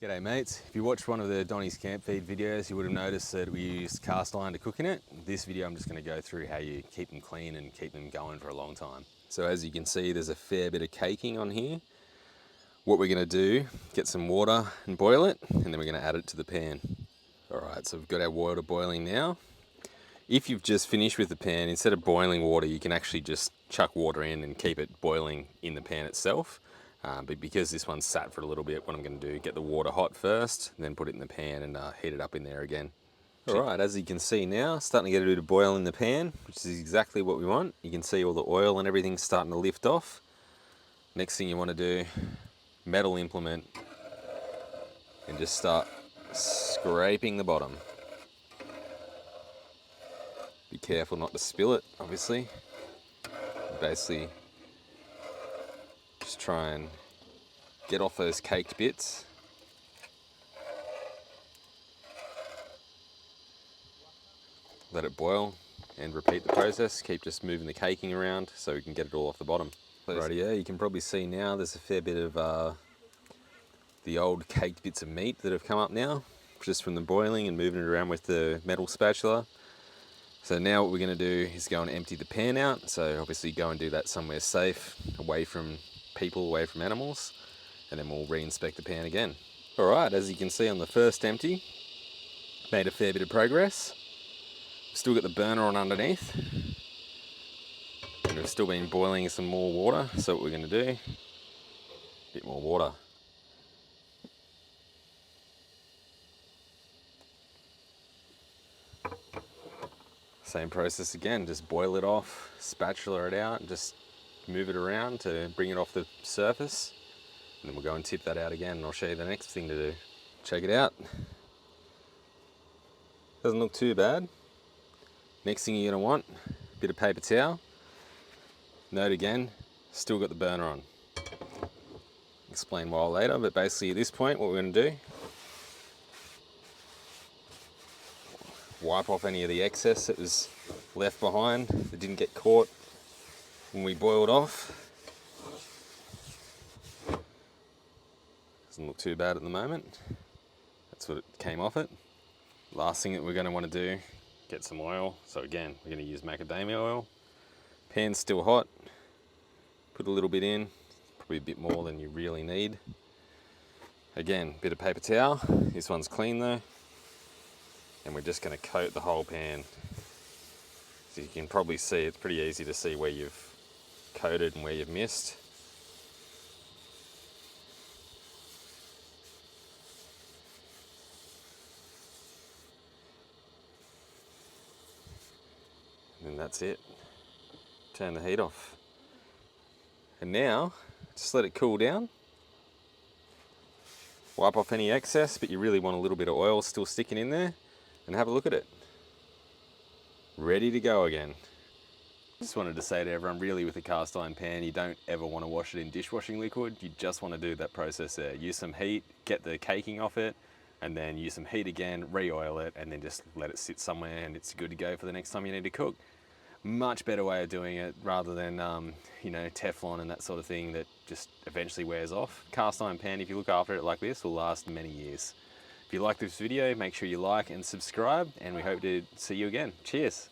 G'day mates, if you watched one of the Donnie's camp feed videos you would have noticed that we used cast iron to cook in it. This video I'm just going to go through how you keep them clean and keep them going for a long time. So as you can see there's a fair bit of caking on here. What we're going to do, get some water and boil it, and then we're going to add it to the pan. Alright, so we've got our water boiling now. If you've just finished with the pan, instead of boiling water you can actually just chuck water in and keep it boiling in the pan itself. But because this one's sat for a little bit, what I'm going to do, get the water hot first, then put it in the pan and heat it up in there again. Alright, as you can see now, starting to get a bit of boil in the pan, which is exactly what we want. You can see all the oil and everything starting to lift off. Next thing you want to do, metal implement, and just start scraping the bottom. Be careful not to spill it, obviously. Basically, just try and get off those caked bits. Let it boil and repeat the process. Keep just moving the caking around so we can get it all off the bottom. Rightio, you can probably see now there's a fair bit of the old caked bits of meat that have come up now, just from the boiling and moving it around with the metal spatula. So now what we're going to do is go and empty the pan out. So obviously go and do that somewhere safe, away from people, away from animals, and then we'll re-inspect the pan again. Alright, as you can see on the first empty, made a fair bit of progress. Still got the burner on underneath, and we've still been boiling some more water. So what we're going to do, a bit more water. Same process again, just boil it off, spatula it out, and just move it around to bring it off the surface. And then we'll go and tip that out again, and I'll show you the next thing to do. Check it out. Doesn't look too bad. Next thing you're going to want, a bit of paper towel. Note again, still got the burner on. Explain why later, but basically at this point what we're going to do, wipe off any of the excess that was left behind that didn't get caught when we boiled off. Doesn't look too bad at the moment. That's what it came off it. Last thing that we're going to want to do, get some oil. So again, we're going to use macadamia oil. Pan's still hot. Put a little bit in, probably a bit more than you really need. Again, bit of paper towel. This one's clean though. And we're just going to coat the whole pan. So you can probably see, it's pretty easy to see where you've coated and where you've missed. And that's it. Turn the heat off. And now, just let it cool down. Wipe off any excess, but you really want a little bit of oil still sticking in there. And have a look at it. Ready to go again. Just wanted to say to everyone, really with a cast iron pan, you don't ever want to wash it in dishwashing liquid. You just want to do that process there. Use some heat, get the caking off it, and then use some heat again, re-oil it, and then just let it sit somewhere and it's good to go for the next time you need to cook. Much better way of doing it rather than you know, Teflon and that sort of thing that just eventually wears off. Cast iron pan, if you look after it like this, will last many years. If you like this video, make sure you like and subscribe, and we hope to see you again. Cheers.